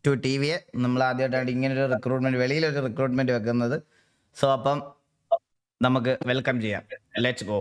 To T വിയെ നമ്മൾ ആദ്യമായിട്ടാണ് ഇങ്ങനൊരു റിക്രൂട്ട്മെന്റ് വെളിയിലൊരു റിക്രൂട്ട്മെന്റ് വെക്കുന്നത്. സോ അപ്പം നമുക്ക് വെൽക്കം ചെയ്യാം. Let's go.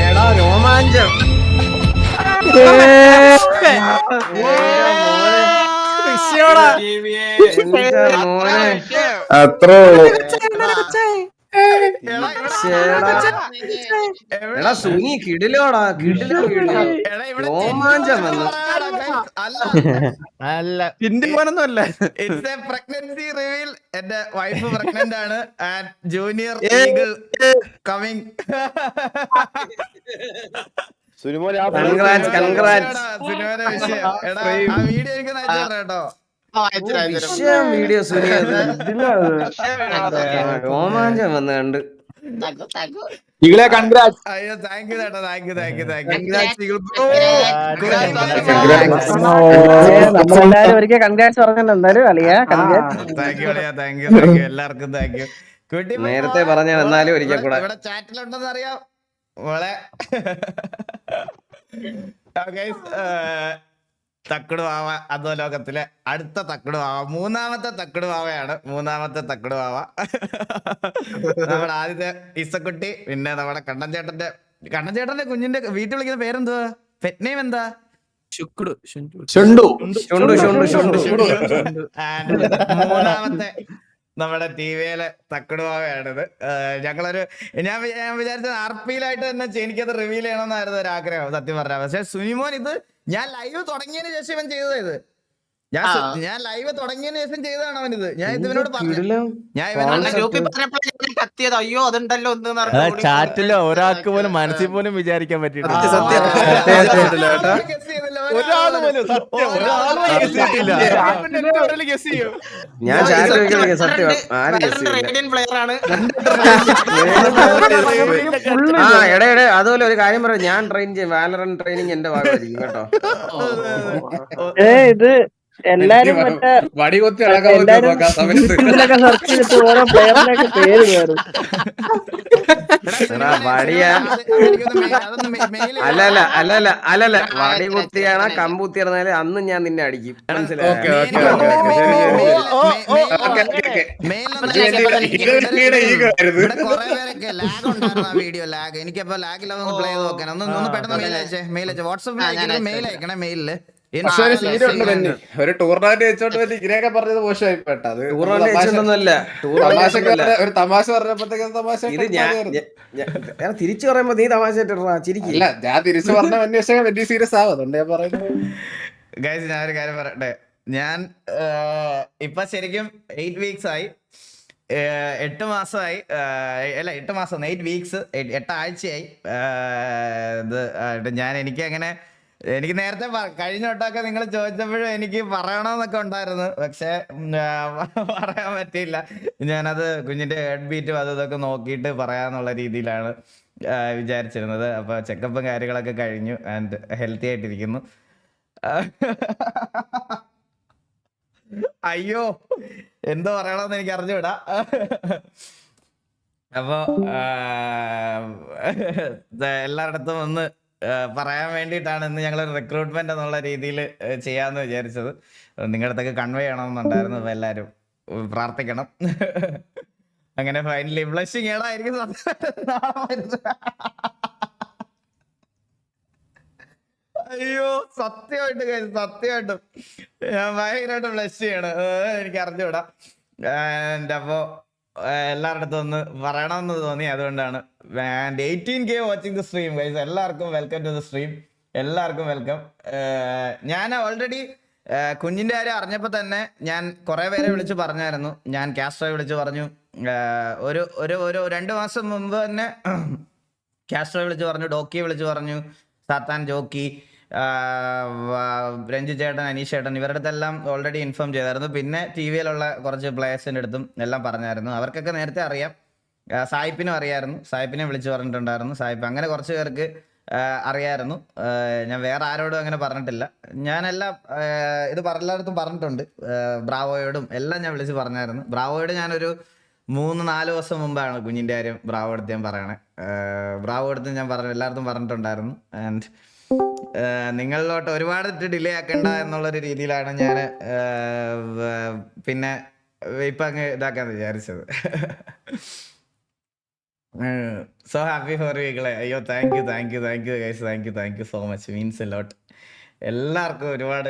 എടാ രോമാഞ്ചം അത്രേ എടാ സുനി കിടിലോടാ കിടിലോ രോമാഞ്ചം വന്നു. അല്ല പോനൊന്നുമല്ല. It's a pregnancy reveal. എന്റെ വൈഫ് പ്രഗ്നന്റ് ആണ്. And junior eagle coming. സിനിമയുടെ വിഷയം എടാ ആ വീഡിയോ എനിക്ക് അയച്ചു കേട്ടോ. വിഷയം വീഡിയോ സുനി രോമാഞ്ചം വന്ന് കണ്ട്. ഈകളെ കൺഗ്രാറ്റ്സ്. അയ്യോ താങ്ക് യു ചേട്ടാ, thank you thank you thank you. നമ്മളെല്ലാരും ഒരിക്കൽ കൺഗ്രാറ്റ്സ് പറഞ്ഞല്ലോ. എന്തായാലും അളിയാ കൺഗ്രാറ്റ്സ്. താങ്ക് യു അളിയാ, താങ്ക് യു താങ്ക് യു എല്ലാവർക്കും താങ്ക് യു. നേരത്തെ പറഞ്ഞ വന്നാലും ഒരിക്കൽ കൂടെ ഇവിടെ ചാറ്റിലുണ്ടെന്ന് അറിയാം മോളെ. തക്കട് വാവ അധോലോകത്തിലെ അടുത്ത തക്കട് വാവ, മൂന്നാമത്തെ തക്കട് വാവയാണ്. മൂന്നാമത്തെ തക്കട് വാവ നമ്മുടെ ആദ്യത്തെ ഇസക്കുട്ടി, പിന്നെ നമ്മുടെ കണ്ണൻ ചേട്ടന്റെ കുഞ്ഞിന്റെ വീട്ടിൽ വിളിക്കുന്ന പേരെന്തുവാ? പെറ്റ് നെയിം എന്താ? മൂന്നാമത്തെ നമ്മുടെ ടിവിയിലെ തക്കടുവാവയാണിത്. ഞങ്ങളൊരു ഞാൻ വിചാരിച്ചത് ആർപിയിലായിട്ട് തന്നെ എനിക്കത് റിവീൽ ചെയ്യണമെന്നായിരുന്നു ഒരു ആഗ്രഹം സത്യം പറഞ്ഞ. പക്ഷെ സുനിമോൻ ഇത് ഞാൻ ലൈവ് തുടങ്ങിയതിന് ശേഷം ഇവൻ ചെയ്തത്. ഇത് ഞാൻ ലൈവ് തുടങ്ങിയതിന് ശേഷം ചെയ്തതാണ് അവനിത്. ഞാൻ ഇതിനോട് പറഞ്ഞു, ഞാൻ അയ്യോ അതുണ്ടല്ലോ ചാറ്റില് ഒരാൾക്ക് പോലും മനസ്സിൽ പോലും വിചാരിക്കാൻ പറ്റിയിട്ടില്ല. ഞാൻ സത്യം എടേ അതുപോലെ ഒരു കാര്യം പറയാം. ഞാൻ ട്രെയിൻ ചെയ്യും, വാലറൻ ട്രെയിനിങ് എന്റെ ഭാഗമായിരിക്കും കേട്ടോ. ഇത് എല്ലാരും മറ്റേ വടികൊത്തി ഇതിലൊക്കെ സെർച്ച് ചെയ്തിട്ട് ഓരോ പ്ലെയറിനൊക്കെ പേര് വേറും. അല്ലല്ല വടി കുത്തിയാണോ കമ്പുത്തിയാണോ അന്ന് ഞാൻ നിന്നെ അടിക്കും. വീഡിയോ ലാഗ് എനിക്കപ്പോ ലാഗില്ലാതെ പ്ലേ ചെയ്ത് നോക്കാൻ ഒന്ന് പെട്ടെന്ന് മെയിൽ അയച്ചേ വാട്സാപ്പിൽ മെയിൽ അയക്കണേ. മെയിലില് ഒരു ടൂർണമെന്റ് വെച്ചോണ്ട് പറ്റി ഇങ്ങനെയൊക്കെ പറഞ്ഞത് മോശമായി പെട്ടത്. ഒരു തമാശ പറഞ്ഞപ്പോഴത്തേക്ക് തമാശ തിരിച്ചു പറയുമ്പോ നീ തമാശ ചിരിക്കില്ല. ഞാൻ തിരിച്ചു പറഞ്ഞ വലിയ സീരിയസ് ആവും. അതുകൊണ്ട് ഞാൻ പറയുന്നത് ഗൈസ് ഞാനൊരു കാര്യം പറയട്ടെ. ഞാൻ ഇപ്പൊ ശരിക്കും 8 വീക്സ് ആയി, 8 മാസമായി. അല്ല 8 മാസം 8 വീക്സ് 8 ആഴ്ചയായി. ഇത് ഞാൻ എനിക്ക് നേരത്തെ കഴിഞ്ഞ വട്ടമൊക്കെ നിങ്ങൾ ചോദിച്ചപ്പോഴും എനിക്ക് പറയണമെന്നൊക്കെ ഉണ്ടായിരുന്നു. പക്ഷെ പറയാൻ പറ്റിയില്ല. ഞാനത് കുഞ്ഞിന്റെ ഹെഡ് ബീറ്റും അതും ഇതൊക്കെ നോക്കിയിട്ട് പറയാന്നുള്ള രീതിയിലാണ് വിചാരിച്ചിരുന്നത്. അപ്പൊ ചെക്കപ്പും കാര്യങ്ങളൊക്കെ കഴിഞ്ഞു ആൻഡ് ഹെൽത്തി ആയിട്ടിരിക്കുന്നു. അയ്യോ എന്തോ പറയണമെന്ന് എനിക്ക് അറിഞ്ഞുവിടാ. അപ്പൊ എല്ലായിടത്തും ഒന്ന് പറയാൻ വേണ്ടിയിട്ടാണ് ഇന്ന് ഞങ്ങൾ റിക്രൂട്ട്മെന്റ് എന്നുള്ള രീതിയിൽ ചെയ്യാന്ന് വിചാരിച്ചത്. നിങ്ങളുടെ അടുത്തൊക്കെ കൺവേ ചെയ്യണമെന്നുണ്ടായിരുന്നു. അപ്പൊ എല്ലാരും പ്രാർത്ഥിക്കണം. അങ്ങനെ ഫൈനലി ബ്ലഷിങ് ഏടായിരിക്കും. അയ്യോ സത്യമായിട്ടും ഞാൻ ഭയങ്കരമായിട്ട് ബ്ലഷ് ചെയ്യണം. എനിക്ക് അറിഞ്ഞുവിടാ. അപ്പോ എല്ലാവരുടെ അടുത്തും ഒന്ന് പറയണമെന്ന് തോന്നി. അതുകൊണ്ടാണ്. 18K watching the stream guys. എല്ലാവർക്കും വെൽക്കം ടു ദ സ്ട്രീം. എല്ലാവർക്കും വെൽക്കം. ഞാൻ ഓൾറെഡി കുഞ്ഞിന്റെ കാര്യം അറിഞ്ഞപ്പോ തന്നെ ഞാൻ കുറെ പേരെ വിളിച്ച് പറഞ്ഞായിരുന്നു. ഞാൻ കാസ്ട്രോയെ വിളിച്ച് പറഞ്ഞു. ഒരു 2 മാസം മുമ്പ് തന്നെ കാസ്ട്രോ വിളിച്ച് പറഞ്ഞു, ഡോക്കിയെ വിളിച്ച് പറഞ്ഞു, സാത്താൻ, ജോക്കി, രഞ്ജു ചേട്ടൻ, അനീഷ് ചേട്ടൻ, ഇവരുടെ അടുത്തെല്ലാം ഓൾറെഡി ഇൻഫോം ചെയ്തായിരുന്നു. പിന്നെ ടി വിയിലുള്ള കുറച്ച് പ്ലേയേഴ്സിൻ്റെ അടുത്തും എല്ലാം പറഞ്ഞായിരുന്നു. അവർക്കൊക്കെ നേരത്തെ അറിയാം. സായിപ്പിനും അറിയായിരുന്നു, സായിപ്പിനെ വിളിച്ച് പറഞ്ഞിട്ടുണ്ടായിരുന്നു. സായിപ്പ് അങ്ങനെ കുറച്ച് പേർക്ക് അറിയായിരുന്നു. ഞാൻ വേറെ ആരോടും അങ്ങനെ പറഞ്ഞിട്ടില്ല. ഞാനെല്ലാം ഇത് എല്ലായിടത്തും പറഞ്ഞിട്ടുണ്ട്. ബ്രാവോയോടും എല്ലാം ഞാൻ വിളിച്ച് പറഞ്ഞായിരുന്നു. ബ്രാവോയോട് ഞാനൊരു 3-4 ദിവസം മുമ്പാണ് കുഞ്ഞിൻ്റെ കാര്യം ബ്രാവോ അടുത്ത് ഞാൻ പറയണേ. ബ്രാവോ അടുത്ത് ഞാൻ എല്ലായിടത്തും പറഞ്ഞിട്ടുണ്ടായിരുന്നു. ആൻഡ് നിങ്ങളിലോട്ട് ഒരുപാട് ഡിലേ ആക്കണ്ട എന്നുള്ളൊരു രീതിയിലാണ് ഞാൻ പിന്നെ ഇപ്പം അങ്ങ് ഇതാക്കാൻ വിചാരിച്ചത്. സോ ഹാപ്പി ഫോർ യുകളെ. അയ്യോ thank you guys, so much, means a lot. എല്ലാവർക്കും ഒരുപാട്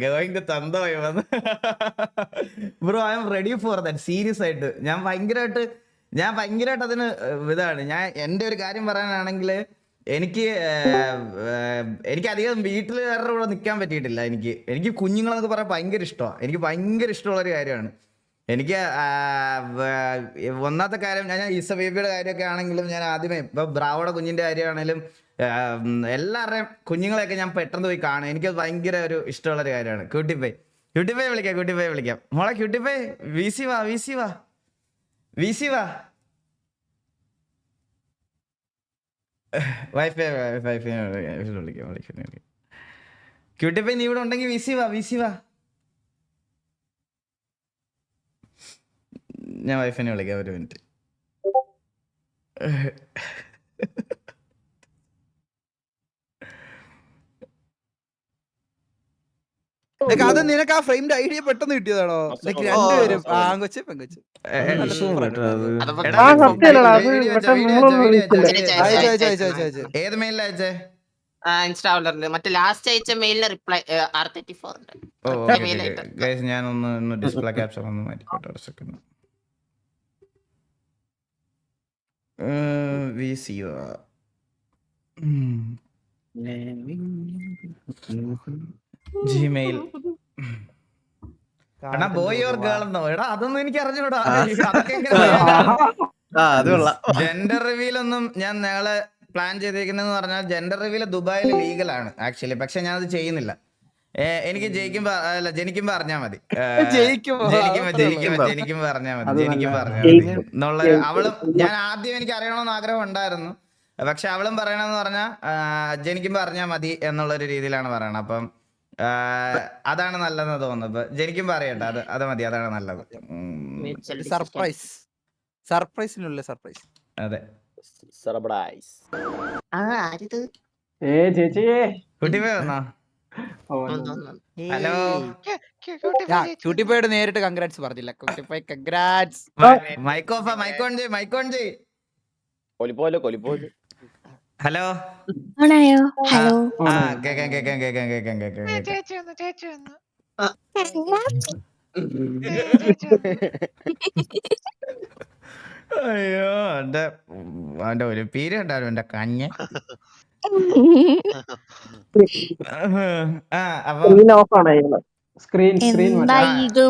ഗോയിങ് ടു തന്തോയി വന്ന്. Bro I am ready for that. Serious ആയിട്ട് ഞാൻ ഭയങ്കരമായിട്ട് അതിന് ഇതാണ്. ഞാൻ എൻ്റെ ഒരു കാര്യം പറയാനാണെങ്കിൽ എനിക്ക് അധികം വീട്ടിൽ വേറെ കൂടെ നിൽക്കാൻ പറ്റിയിട്ടില്ല. എനിക്ക് കുഞ്ഞുങ്ങളെന്നൊക്കെ പറയാൻ ഭയങ്കര ഇഷ്ടമാണ്. എനിക്ക് ഭയങ്കര ഇഷ്ടമുള്ളൊരു കാര്യമാണ്. എനിക്ക് ഒന്നാമത്തെ കാര്യം, ഞാൻ ഈസ ബേബിയുടെ കാര്യമൊക്കെ ആണെങ്കിലും ഞാൻ ആദ്യമേ ഇപ്പോൾ ബ്രാവോയുടെ കുഞ്ഞിൻ്റെ കാര്യമാണെങ്കിലും എല്ലാവരുടെയും കുഞ്ഞുങ്ങളെയൊക്കെ ഞാൻ പെട്ടെന്ന് പോയി കാണും. എനിക്കത് ഭയങ്കര ഒരു ഇഷ്ടമുള്ളൊരു കാര്യമാണ്. ക്യൂട്ടിഫൈ വിളിക്കാം മോളെ. ക്യൂട്ടിഫൈ വി സി വാ വൈഫൈ വിളിക്കാം. ക്യൂട്ടിഫൈ നീ ഇവിടെ ഉണ്ടെങ്കിൽ വി സി വാ. ഞാൻ വൈഫിനെ വിളിക്കാം, ഒരു മിനിറ്റ്. അത് നിനക്ക് ആ ഫ്രെയിമിന്റെ ഐഡിയ പെട്ടെന്ന് കിട്ടിയതാണോ? രണ്ടുപേരും ആങ്കൊച്ച് പെങ്കൊച്ച്. ഏത് മെയിലിൽ അയച്ചേ? ഇൻസ്റ്റാളറിൽ മറ്റേ ലാസ്റ്റ് അയച്ച മെയിലിന് റിപ്ലൈ R34 ഉണ്ട്. ഞാനൊന്ന് ഡിസ്പ്ലേ ക്യാപ്ചർ ഒന്ന് മാറ്റിക്കോട്ടെ ഒരു second. Gmail boy or girl എന്നോ? എടാ അതൊന്നും എനിക്ക് അറിഞ്ഞൂടാ. ജെൻഡർ റിവീലൊന്നും ഞാൻ ഞങ്ങള് പ്ലാൻ ചെയ്തിരിക്കുന്നതെന്ന് പറഞ്ഞാൽ ജെൻഡർ റിവീൽ ദുബായിൽ ലീഗലാണ് ആക്ച്വലി. പക്ഷെ ഞാനത് ചെയ്യുന്നില്ല. എനിക്ക് ജനിക്കുമ്പോ അറിഞ്ഞാൽ മതി. ജനിക്കുമ്പോ അറിഞ്ഞാൽ മതി എന്നുള്ള അവളും ഞാൻ ആദ്യം എനിക്ക് അറിയണമെന്ന് ആഗ്രഹം ഉണ്ടായിരുന്നു. പക്ഷെ അവളും പറയണെന്ന് പറഞ്ഞാൽ ജനിക്കുമ്പോ അറിഞ്ഞാൽ മതി എന്നുള്ളൊരു രീതിയിലാണ് പറയണത്. അപ്പം അതാണ് നല്ലതെന്ന് തോന്നുന്നു. ഇപ്പൊ ജനിക്കുമ്പോ അറിയട്ടെ, അത് മതി, അതാണ് നല്ലത്. സർപ്രൈസിനുള്ള സർപ്രൈസ്. അതെ. കുട്ടിപ്പോ വന്നോ? ഹലോ. ക്യൂട്ടിപ്പോയോട് നേരിട്ട് കൺഗ്രാറ്റ്സ് പറഞ്ഞില്ല. ക്യൂട്ടിപ്പോയ് കൺഗ്രാറ്റ്സ്. മൈക്കോൺ ചെയ്. ഹലോ. ഹലോ. കേക്കാം. അയ്യോ അവന്റെ ഒരു പീര് ഉണ്ടായിരുന്നു എന്റെ കഞ്ഞ.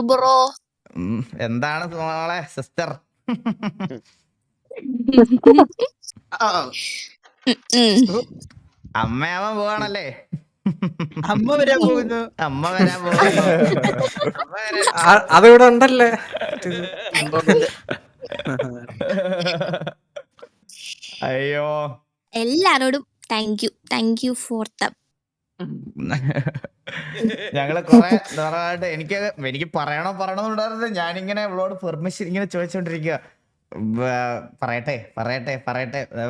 ബ്രോ എന്താണ് മോളെ സിസ്റ്റർ? അമ്മയാവാൻ പോവാണല്ലേ? അമ്മ വരാൻ പോകുന്നു. അതിവിടെ ഉണ്ടല്ലേ. അയ്യോ എല്ലാരോടും താങ്ക് യു ഫോർ ദ. ഞങ്ങള് കൊറേ നാളായിട്ട് എനിക്ക് പറയണമെന്നുണ്ടായിരുന്നു. ഞാനിങ്ങനെ അവളോട് പെർമിഷൻ ഇങ്ങനെ ചോദിച്ചോണ്ടിരിക്കുക. പറയട്ടെ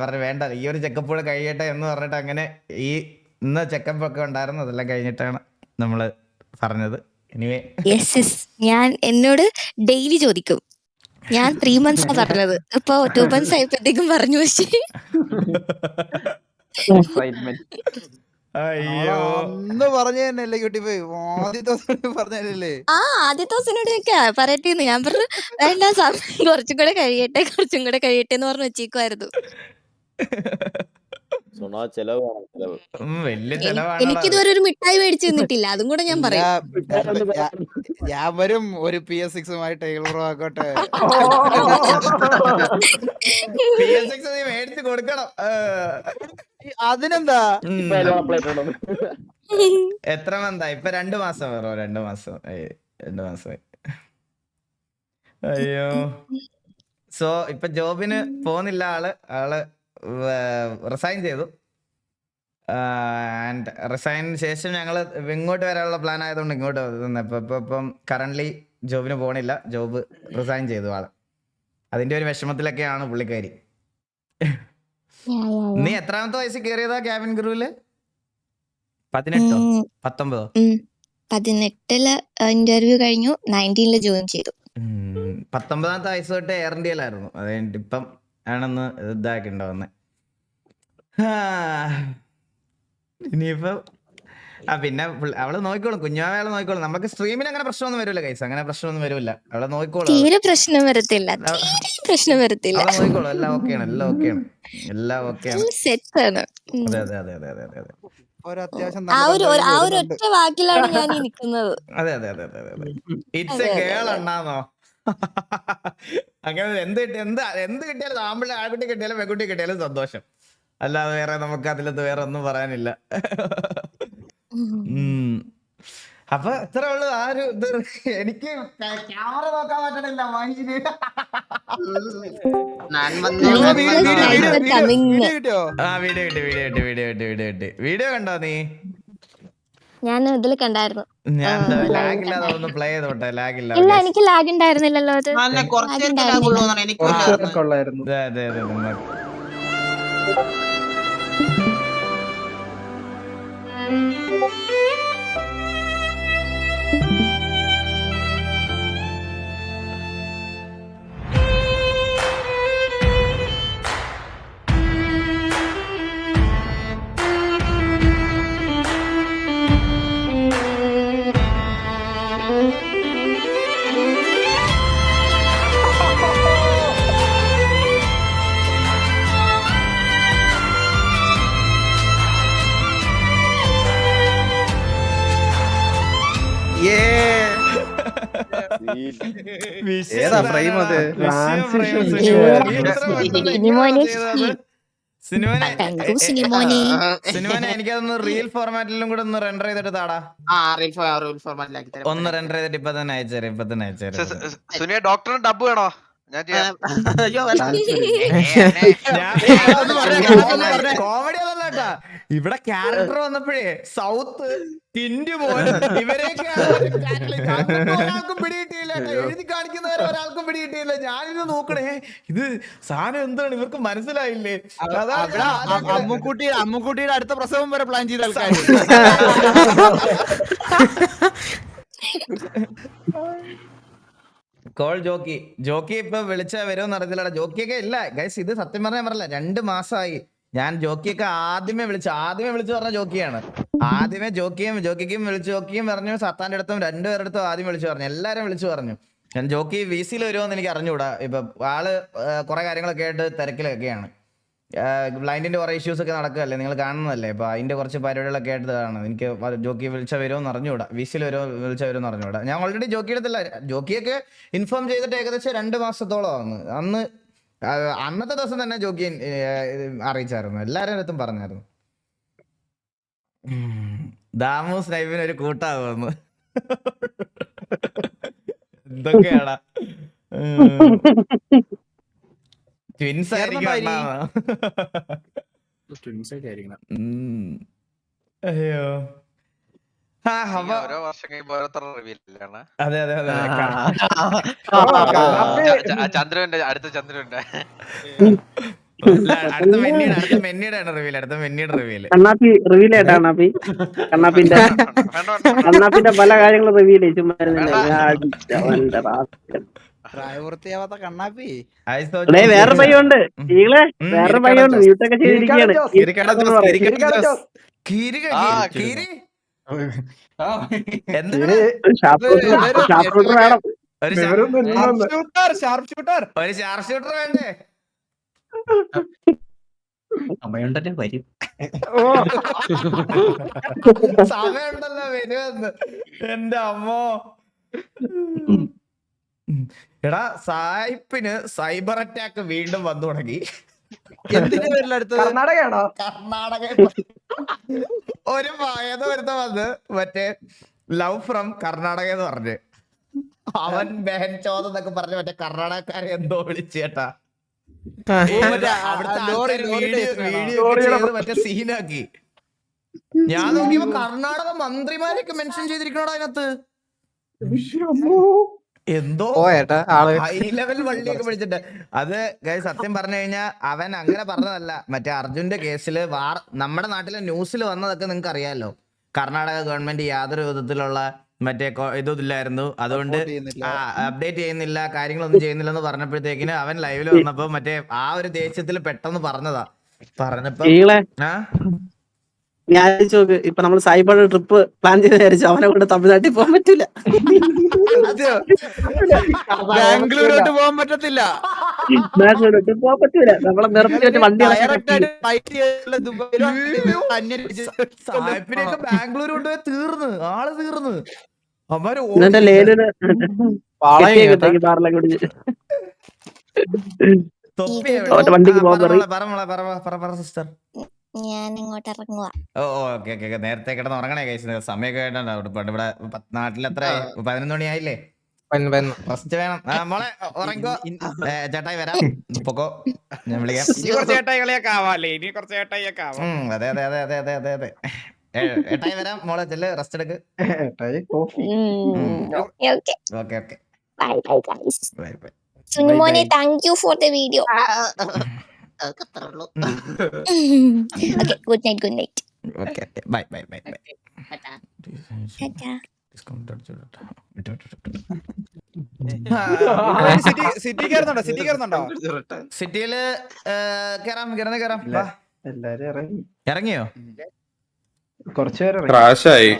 പറഞ്ഞു വേണ്ട, ഈ ഒരു ചെക്കപ്പ് കൂടെ കഴിയട്ടെ എന്ന് പറഞ്ഞിട്ട് അങ്ങനെ ഈ ഇന്ന് ചെക്കപ്പ് ഒക്കെ ഉണ്ടായിരുന്നു. അതെല്ലാം കഴിഞ്ഞിട്ടാണ് നമ്മള് പറഞ്ഞത്. എനിവേ ഞാൻ എന്നോട് ഡെയിലി ചോദിക്കും. ഞാൻ 3 months പറഞ്ഞത്, ഇപ്പൊ 2 months ആയപ്പോഴത്തേക്കും പറഞ്ഞു. പക്ഷേ അയ്യോ അന്ന് പറഞ്ഞു തന്നെയല്ലേ ക്യൂട്ടിപ്പോയി? ആദ്യത്തെ ദിവസം പറഞ്ഞല്ലേ? ആദ്യത്തെ ദിവസത്തിനോടൊക്കെ പറയട്ടേന്ന് ഞാൻ പറഞ്ഞു. വേണ്ട, കുറച്ചും കൂടെ കഴിയട്ടെ എന്ന് പറഞ്ഞു വെച്ചേക്കുമായിരുന്നു. വലിയ ചെലവാണ്. എനിക്കിതുവരെ ഒരു മിഠായി മേടിച്ചു തന്നിട്ടില്ല, അതും കൂടെ ഞാൻ പറയും. ഞാൻ വരും ഒരു PS6 ടൈലർ ആക്കോട്ടെ. PS6 നീ മേടിച്ച് കൊടുക്കണം. അതിനെന്താ എത്ര മന്തായി ഇപ്പൊ? 2 മാസം വേറോ? 2 മാസം 2 മാസമായി. അയ്യോ. സോ ഇപ്പൊ ജോബിന് പോകുന്നില്ല ആള് റിസൈൻ ചെയ്തു. ആൻഡ് റിസൈനിന് ശേഷം ഞങ്ങള് ഇങ്ങോട്ട് വരാനുള്ള പ്ലാൻ ആയതുകൊണ്ട് ഇങ്ങോട്ട് ഇപ്പം കറന്റ് ജോബിന് പോണില്ല. ജോബ് റിസൈൻ ചെയ്തു ആള്. അതിന്റെ ഒരു വിഷമത്തിലൊക്കെയാണ് പുള്ളിക്കാരി. നീ എത്രാമത്തെ വയസ്സിൽ കയറിയതാ ക്യാബിൻ ക്രൂവില്? 18 19? 18 ഇന്റർവ്യൂ കഴിഞ്ഞു, 19 ജോയിൻ ചെയ്തു. 19ാമത്തെ വയസ്സ് തൊട്ട് എയർ ഇന്ത്യയിലായിരുന്നു. അത് കഴിഞ്ഞിട്ട് ഇപ്പം ആണെന്ന് ഇതാക്കി ഉണ്ടാവുന്നെ. ഇനിയിപ്പം പിന്നെ അവള് നോക്കിക്കോളും, കുഞ്ഞാവളെ നോക്കിക്കോളും. നമുക്ക് സ്ട്രീമിൽ അങ്ങനെ പ്രശ്നമൊന്നും വരില്ല കൈസ്, അങ്ങനെ പ്രശ്നമൊന്നും വരില്ല. അവളെ നോക്കിക്കോളും, തീരെ പ്രശ്നം വരത്തില്ല, പ്രശ്നം വരത്തില്ല. അവളെ നോക്കിക്കോളും. എല്ലാം ഓക്കെയാണ്, എല്ലാം ഓക്കെയാണ്. സെറ്റ് ആണ്. അതെ. ഒരു അത്യാവശ്യം ആ ഒരു ഒറ്റ വാക്കിലാണ് ഞാൻ ഈ നിൽക്കുന്നത്. അതെ. ഇറ്റ്സ് എ ഗേൾ അണ്ണാന്നോ? അങ്ങനെ എന്ത് കിട്ടിയാലും ആമ്പിള്ളി ആൺകുട്ടി കിട്ടിയാലും പെൺകുട്ടി കിട്ടിയാലും സന്തോഷം. അല്ലാതെ വേറെ നമുക്ക് അതിലത്ത് വേറെ ഒന്നും പറയാനില്ല. അപ്പൊ ഇത്ര ഉള്ളു ആ ഒരു ഇത്. എനിക്ക് ക്യാമറ നോക്കാൻ പറ്റണില്ല. വീഡിയോ കണ്ടോ നീ? ഞാൻ ഇതിൽ കണ്ടായിരുന്നു. ഞാൻ ലാഗ് ഇല്ലാതെ ഒന്ന് പ്ലേ ചെയ്തോട്ടെ. ലാഗ് ഇല്ല. ഇല്ല, എനിക്ക് ലാഗ് ഉണ്ടായിരുന്നില്ലല്ലോ. അത് കൊള്ളായിരുന്നു. അതെ. ഏതാ ഫ്രെയിം അത്? സിനിമനെ എനിക്കതൊന്ന് റീൽ ഫോർമാറ്റിലും കൂടെ ഒന്ന് റെൻഡർ ചെയ്തിട്ട് താടാ. ഒന്ന് റെൻഡർ ചെയ്തിട്ട് ഇപ്പൊ തന്നെ അയച്ചേരും. ഡോക്ടറിന് ഡബ് വേണോ? ഞാൻ ചെയ്യാം. കോമഡി അതല്ല കേട്ടാ. ഇവിടെ ക്യാരക്ടർ വന്നപ്പോഴേ സൗത്ത് ടിൻഡു പോലും ഇവരെയൊക്കെ ഒരാൾക്കും പിടികിട്ടിയില്ല. എഴുതി കാണിക്കുന്നവരെ ഒരാൾക്കും പിടികിട്ടിയില്ല. ഞാനിത് നോക്കണേ, ഇത് സാധനം എന്താണ് ഇവർക്ക് മനസ്സിലായില്ലേ? അമ്മുക്കുട്ടിയുടെ അടുത്ത പ്രസവം വരെ പ്ലാൻ ചെയ്ത ആൾക്കാർ. കോൾ ജോക്കി ഇപ്പൊ വിളിച്ചാ വരുമെന്ന് അറിയത്തില്ല. ജോക്കിയൊക്കെ ഇല്ല ഗൈസ്. ഇത് സത്യം പറഞ്ഞാൽ പറഞ്ഞില്ല, 2 മാസമായി ഞാൻ ജോക്കിയൊക്കെ ആദ്യമേ വിളിച്ചു പറഞ്ഞ ജോക്കിയാണ്. ആദ്യമേ ജോക്കിക്കും വിളിച്ചു. ജോക്കിയും പറഞ്ഞു, സത്താന്റെ അടുത്തും 2 പേരുടെ അടുത്തും ആദ്യം വിളിച്ചു പറഞ്ഞു. എല്ലാരും വിളിച്ചു പറഞ്ഞു. ഞാൻ ജോക്കി VC-യിൽ വരുമോന്ന് എനിക്ക് അറിഞ്ഞുകൂടാ. ഇപ്പൊ ആള് കുറെ കാര്യങ്ങളൊക്കെ ആയിട്ട് തിരക്കിലൊക്കെയാണ്. ബ്ലൈൻഡിന്റെ കുറെ ഇഷ്യൂസ് ഒക്കെ നടക്കുകയല്ലേ, നിങ്ങൾ കാണുന്നതല്ലേ. അപ്പൊ അതിന്റെ കുറച്ച് പരിപാടികളൊക്കെ ആയിട്ടാണ്. എനിക്ക് ജോക്കി വിളിച്ച വരുമെന്ന് അറിഞ്ഞുകൂടാ, VC-യിൽ വിളിച്ച വരുമെന്ന് അറിഞ്ഞുകൂടാ. ഞാൻ ഓൾറെഡി ജോക്കിയെടുത്തില്ല. ജോക്കിയൊക്കെ ഇൻഫോം ചെയ്തിട്ട് ഏകദേശം 2 മാസത്തോളം ആവുന്നു. അന്നത്തെ ദിവസം തന്നെ ജോക്കി അറിയിച്ചായിരുന്നു, എല്ലാവരുടെ അടുത്തും പറഞ്ഞായിരുന്നു. ദാമു സ്നൈപ്പിന് ഒരു കൂട്ടാവുമെന്ന്. എന്തൊക്കെയാടാ? ട്വിൻസ് ആയിരിക്കും. അയ്യോ. ഓരോ വർഷം കഴിയുമ്പോ ഓരോരുത്തർ റിവീലാണ്. അതെ. ചന്ദ്രന്റെ അടുത്ത ചന്ദ്രന്റെ അടുത്ത മെന്നിയുടെ റിവീൽ. കണ്ണാപ്പി റിവീൽ ആയിട്ടാ കണ്ണാപ്പിന്റെ പല കാര്യങ്ങളും റിവീൽ ചുമ്മാ പ്രായപൂർത്തിയാവാത്ത കണ്ണാപ്പി. വേറെ പയ്യുണ്ട് ഈകളെ, വേറെ പയ്യുണ്ട് മ്യൂട്ടൊക്കെ ചെയ്തിരിക്കുകയാണ്. വേണം ഒരു ഷാർപ്പ് ഷൂട്ടർ വേണ്ടേ? സമയമുണ്ടല്ലേ വരും. സമയമുണ്ടല്ലോ വരുമെന്ന്. എന്റെ അമ്മോ, എടാ സായിപ്പിന് സൈബർ അറ്റാക്ക് വീണ്ടും വന്നു തുടങ്ങി. എന്തിന്റെ പേരിൽ അടുത്തത്? കർണാടകയാണോ? കർണാടക ഒരു ഏതോ ഒരുത്ത വന്ന് മറ്റേ ലവ് ഫ്രം കർണാടക എന്ന് പറഞ്ഞ് അവൻ ബഹൻ ചോദെന്നൊക്കെ പറഞ്ഞ് മറ്റേ കർണാടകക്കാരെ എന്തോ വിളിച്ചേട്ടാ. അവിടുത്തെ ആൾക്കാര് വീഡിയോ ചെയ്ത് മറ്റേ സീനാക്കി. ഞാൻ നോക്കിയപ്പോ കർണാടക മന്ത്രിമാരെയൊക്കെ മെൻഷൻ ചെയ്തിരിക്കണോടാ അതിനകത്ത്. എന്തോ ഹൈ ലെവൽ വള്ളിയൊക്കെ പിടിച്ചിട്ട്. അത് സത്യം പറഞ്ഞു കഴിഞ്ഞാൽ അവൻ അങ്ങനെ പറഞ്ഞതല്ല. മറ്റേ അർജുന്റെ കേസില് നമ്മുടെ നാട്ടിലെ ന്യൂസിൽ വന്നതൊക്കെ നിങ്ങൾക്ക് അറിയാലോ. കർണാടക ഗവൺമെന്റ് യാതൊരു വിധത്തിലുള്ള മറ്റേ ഇതൊന്നില്ലായിരുന്നു, അതുകൊണ്ട് അപ്ഡേറ്റ് ചെയ്യുന്നില്ല, കാര്യങ്ങളൊന്നും ചെയ്യുന്നില്ലെന്ന് പറഞ്ഞപ്പോഴത്തേക്കിന് അവൻ ലൈവില് വന്നപ്പോ മറ്റേ ആ ഒരു ദേഷ്യത്തിൽ പെട്ടെന്ന് പറഞ്ഞതാ. പറഞ്ഞപ്പോ ഞാൻ ചോക്ക് ഇപ്പൊ നമ്മൾ സായിപ്പാട് ട്രിപ്പ് പ്ലാൻ ചെയ്ത് വിചാരിച്ചു അവനെ കൊണ്ട് തമിഴ്നാട്ടിൽ പോകാൻ പറ്റൂല. ബാംഗ്ലൂരോട്ട് പോകാൻ പറ്റത്തില്ല. ട്രിപ്പ് പോകാൻ പറ്റൂല. നമ്മളെ നിർത്തി വെച്ച് വണ്ടി ഡയറക്റ്റ് ആയിട്ട് ഫ്ലൈറ്റ് ചെയ്തിട്ടുള്ള ദുബായിലും സായിപ്പിനെയൊക്കെ ബാംഗ്ലൂർ കൊണ്ടുപോയി തീർന്ന് ആള് തീർന്ന്. അവര് എന്നിട്ട് ലേലൂര് പാറിലൊക്കെ പിടിച്ച് വണ്ടിക്ക് പോകാൻ സിസ്റ്റർ. ഞാൻ ഇങ്ങോട്ട് ഇറങ്ങുക. ഓക്കെ നേരത്തെ കിടന്ന് ഉറങ്ങണേ കഴിച്ചത്. സമയമൊക്കെ ആയിട്ടുണ്ട്. ഇവിടെ നാട്ടിലെത്ര 11 മണിയായില്ലേ? ഫസ്റ്റ് വേണം മോളെ ഉറങ്ങോ. ചേട്ടായി വരാം, പൊക്കോ, ഞാൻ വിളിക്കാം. അതെ. ഏട്ടായി വരാം മോളെ, ചെല്ല് റെസ്റ്റ് എടുക്ക്. Okay bye bye guys. സുനിമോനെ thank you for the video. അതൊക്കെ അത്രേ ഉള്ളൂ. Okay good night. Okay bye. Tata. City കയറുന്നുണ്ടോ? സിറ്റിയില് കേറാം. വാ. എല്ലാരും ഇറങ്ങി. ഇറങ്ങിയോ? കുറച്ചുപേര് ക്രാഷായി.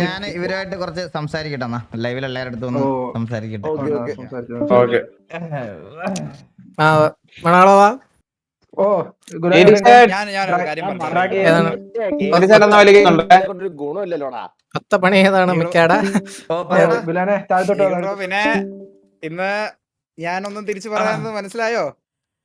ഞാൻ ഇവരുമായിട്ട് കുറച്ച് സംസാരിക്കട്ടെ. എന്നാ ലൈവിൽ എല്ലാവരുടെ അടുത്തും ഒന്ന് സംസാരിക്കട്ടെ. ഓക്കെ ഓ ഞാനൊരു കാര്യം അത്ത പണി ഏതാണ് മിക്കാടാ? പിന്നെ ഇന്ന് ഞാനൊന്നും തിരിച്ചു പറയാമെന്ന് മനസ്സിലായോ?